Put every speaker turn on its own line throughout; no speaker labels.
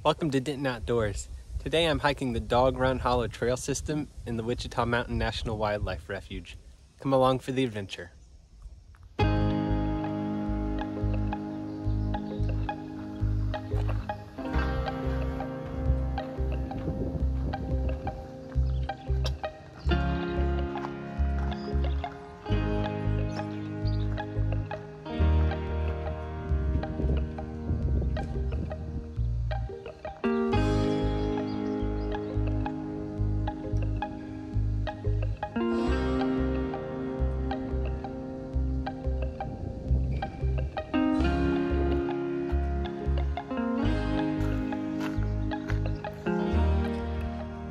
Welcome to Denton Outdoors. Today I'm hiking the Dog Run Hollow Trail System in the Wichita Mountain National Wildlife Refuge. Come along for the adventure.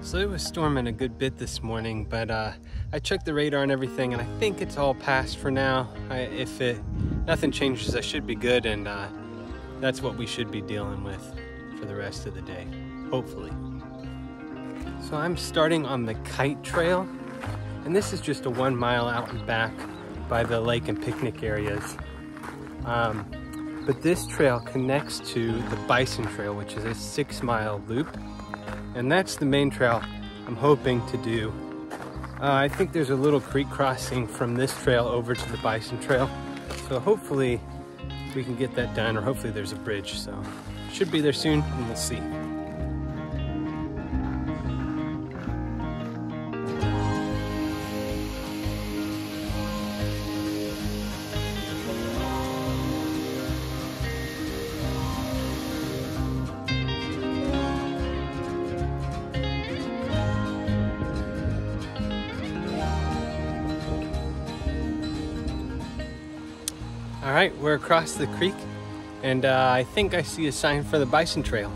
So it was storming a good bit this morning, but I checked the radar and everything, and I think it's all passed for now. If nothing changes, I should be good, and that's what we should be dealing with for the rest of the day, hopefully. So I'm starting on the Kite Trail, and this is just a 1 mile out and back by the lake and picnic areas. But this trail connects to the Bison Trail, which is a 6 mile loop. And that's the main trail I'm hoping to do. I think there's a little creek crossing from this trail over to the Bison Trail. So hopefully we can get that done, or hopefully there's a bridge. So should be there soon, and we'll see. All right, we're across the creek, and I think I see a sign for the Bison Trail.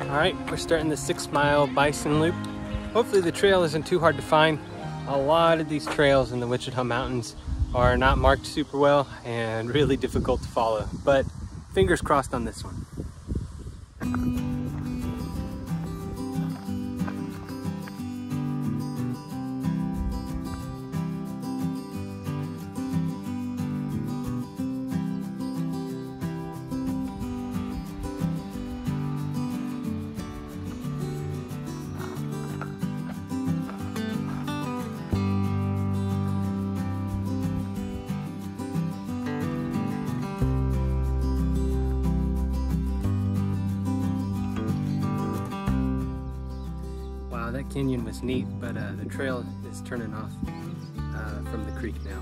All right, we're starting the 6 mile Bison Loop. Hopefully the trail isn't too hard to find. A lot of these trails in the Wichita Mountains are not marked super well and really difficult to follow, but fingers crossed on this one. That canyon was neat, but the trail is turning off from the creek now.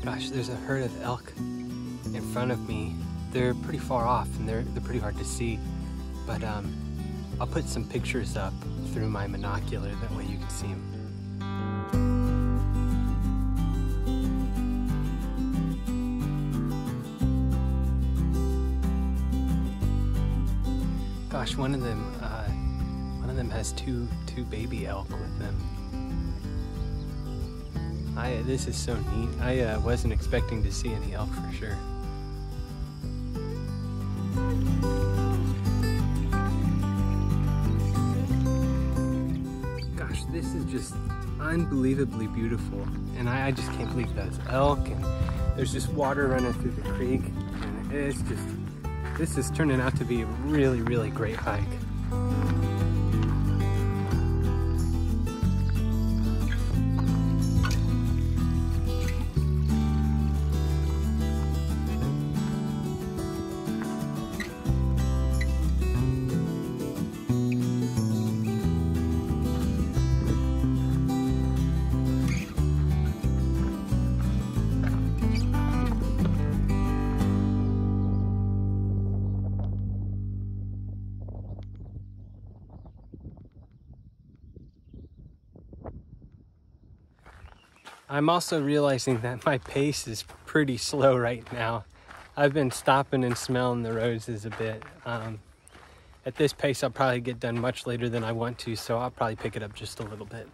Gosh, there's a herd of elk in front of me. They're pretty far off and they're pretty hard to see, but I'll put some pictures up through my monocular, that way you can see them. Gosh, one of them has two baby elk with them. This is so neat. I wasn't expecting to see any elk for sure. This is just unbelievably beautiful, and I just can't believe those elk, and there's just water running through the creek, and this is turning out to be a really, really great hike. I'm also realizing that my pace is pretty slow right now. I've been stopping and smelling the roses a bit. At this pace, I'll probably get done much later than I want to, so I'll probably pick it up just a little bit.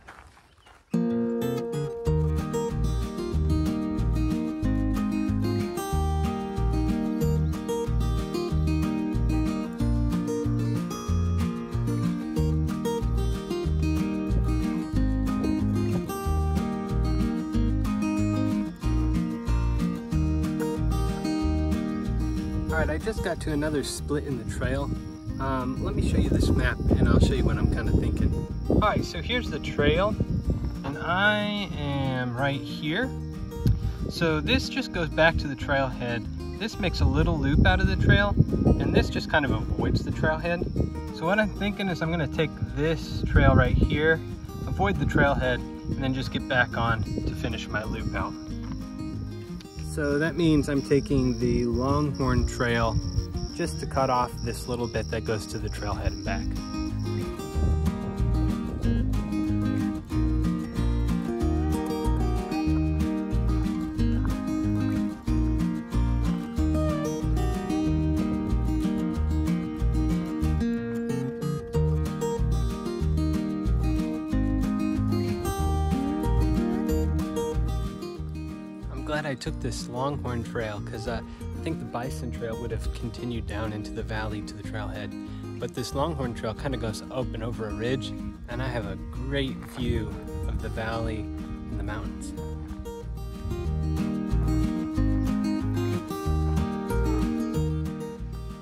Alright, I just got to another split in the trail. Let me show you this map and I'll show you what I'm kind of thinking. Alright, so here's the trail and I am right here. So this just goes back to the trailhead. This makes a little loop out of the trail and this just kind of avoids the trailhead. So what I'm thinking is I'm going to take this trail right here, avoid the trailhead, and then just get back on to finish my loop out. So that means I'm taking the Longhorn Trail just to cut off this little bit that goes to the trailhead and back. Glad I took this Longhorn Trail because I think the Bison Trail would have continued down into the valley to the trailhead, but this Longhorn Trail kind of goes up and over a ridge and I have a great view of the valley and the mountains.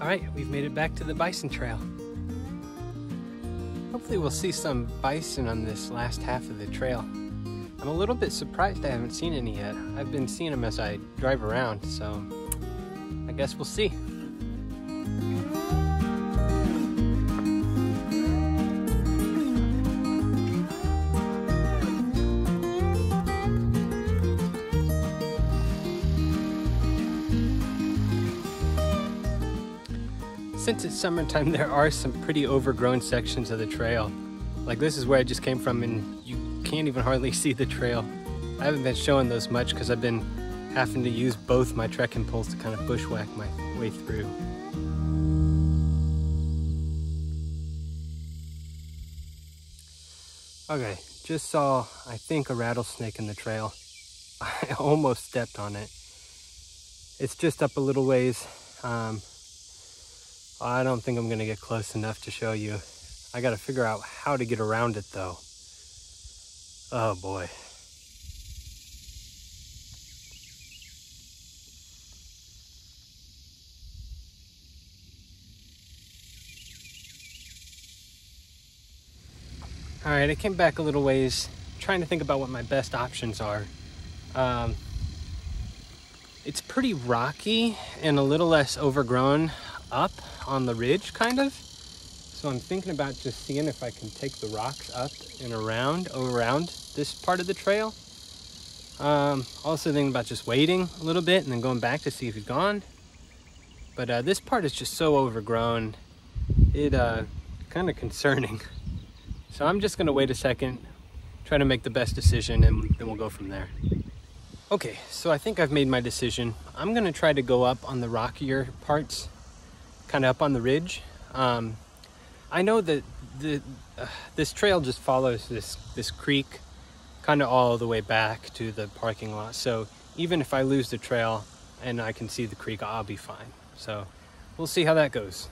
Alright, we've made it back to the Bison Trail. Hopefully we'll see some bison on this last half of the trail. I'm a little bit surprised I haven't seen any yet. I've been seeing them as I drive around, so I guess we'll see. Since it's summertime, there are some pretty overgrown sections of the trail. Like this is where I just came from and you can't even hardly see the trail. I haven't been showing those much because I've been having to use both my trekking poles to kind of bushwhack my way through. Okay, just saw, I think, a rattlesnake in the trail. I almost stepped on it. It's just up a little ways. I don't think I'm gonna get close enough to show you. I gotta figure out how to get around it though. Oh boy. All right, I came back a little ways, trying to think about what my best options are. It's pretty rocky and a little less overgrown up on the ridge, kind of. So I'm thinking about just seeing if I can take the rocks up and around this part of the trail. Also thinking about just waiting a little bit and then going back to see if he's gone. But this part is just so overgrown, it kind of concerning. So I'm just gonna wait a second, try to make the best decision, and then we'll go from there. Okay, so I think I've made my decision. I'm gonna try to go up on the rockier parts, kind of up on the ridge. I know that this trail just follows this creek kind of all the way back to the parking lot. So even if I lose the trail and I can see the creek, I'll be fine. So we'll see how that goes.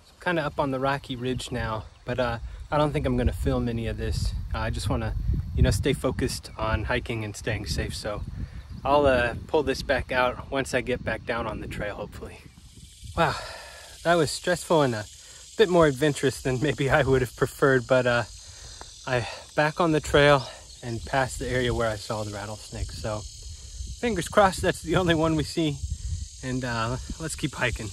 So kind of up on the rocky ridge now, but I don't think I'm gonna film any of this. I just wanna, stay focused on hiking and staying safe. So I'll pull this back out once I get back down on the trail, hopefully. Wow, that was stressful and a bit more adventurous than maybe I would have preferred, but I back on the trail and past the area where I saw the rattlesnake. So fingers crossed that's the only one we see, and let's keep hiking.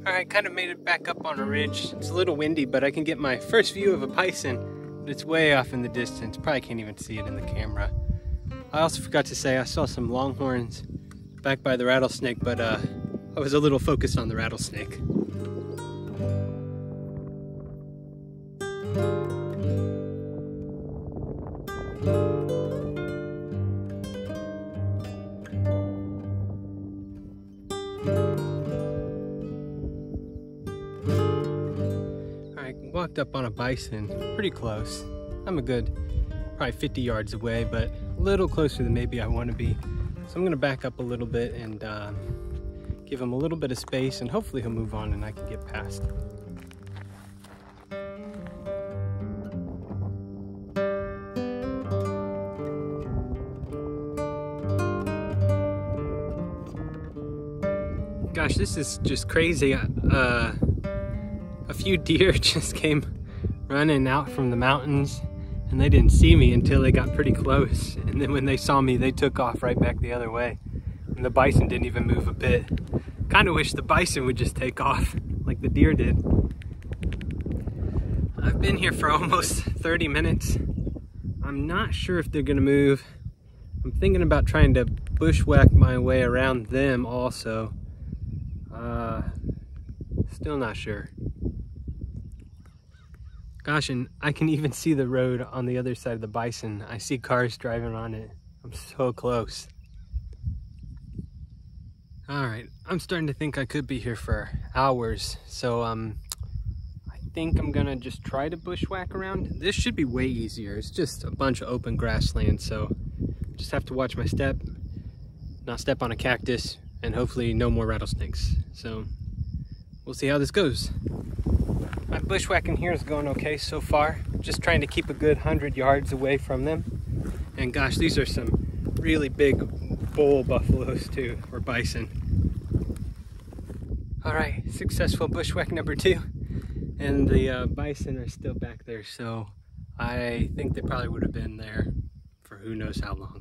I kind of made it back up on a ridge. It's a little windy, but I can get my first view of a bison, but it's way off in the distance. Probably can't even see it in the camera. I also forgot to say I saw some longhorns back by the rattlesnake, but I was a little focused on the rattlesnake. Walked up on a bison pretty close. I'm a good probably 50 yards away, but a little closer than maybe I want to be. So I'm gonna back up a little bit and give him a little bit of space, and hopefully he'll move on and I can get past. Gosh, this is just crazy. A few deer just came running out from the mountains, and they didn't see me until they got pretty close. And then when they saw me, they took off right back the other way. And the bison didn't even move a bit. Kind of wish the bison would just take off like the deer did. I've been here for almost 30 minutes. I'm not sure if they're gonna move. I'm thinking about trying to bushwhack my way around them also. Still not sure. Gosh, and I can even see the road on the other side of the bison. I see cars driving on it. I'm so close. All right, I'm starting to think I could be here for hours. So I think I'm gonna just try to bushwhack around. This should be way easier. It's just a bunch of open grassland, so just have to watch my step, not step on a cactus, and hopefully no more rattlesnakes. So we'll see how this goes. My bushwhacking here is going okay so far. Just trying to keep a good 100 yards away from them. And gosh, these are some really big bull buffaloes too, or bison. All right, successful bushwhack number 2. And the bison are still back there, so I think they probably would have been there for who knows how long.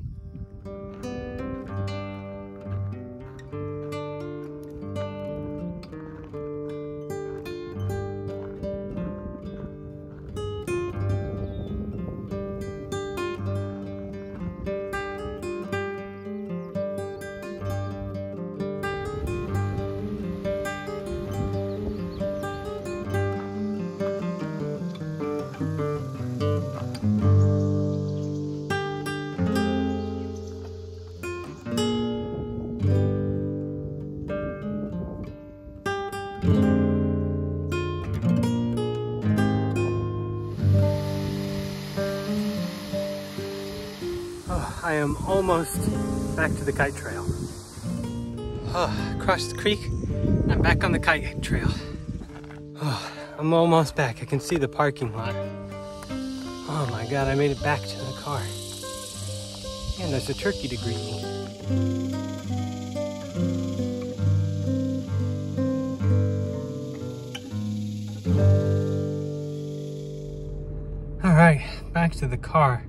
I am almost back to the kite trail. Oh, across the creek, I'm back on the kite trail. Oh, I'm almost back. I can see the parking lot. Oh my God, I made it back to the car. And there's a turkey to greet me. All right, back to the car.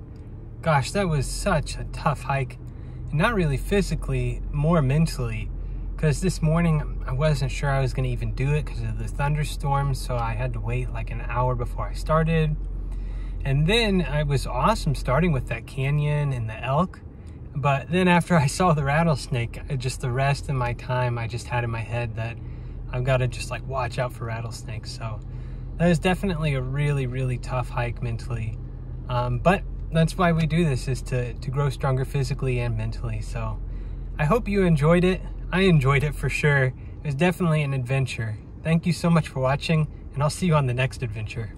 Gosh, that was such a tough hike. And not really physically, more mentally. Because this morning, I wasn't sure I was going to even do it because of the thunderstorms. So I had to wait like an hour before I started. And then it was awesome starting with that canyon and the elk. But then after I saw the rattlesnake, just the rest of my time, I just had in my head that I've got to just like watch out for rattlesnakes. So that was definitely a really, really tough hike mentally. But that's why we do this, is to grow stronger physically and mentally. So I hope you enjoyed it. I enjoyed it for sure. It was definitely an adventure. Thank you so much for watching, and I'll see you on the next adventure.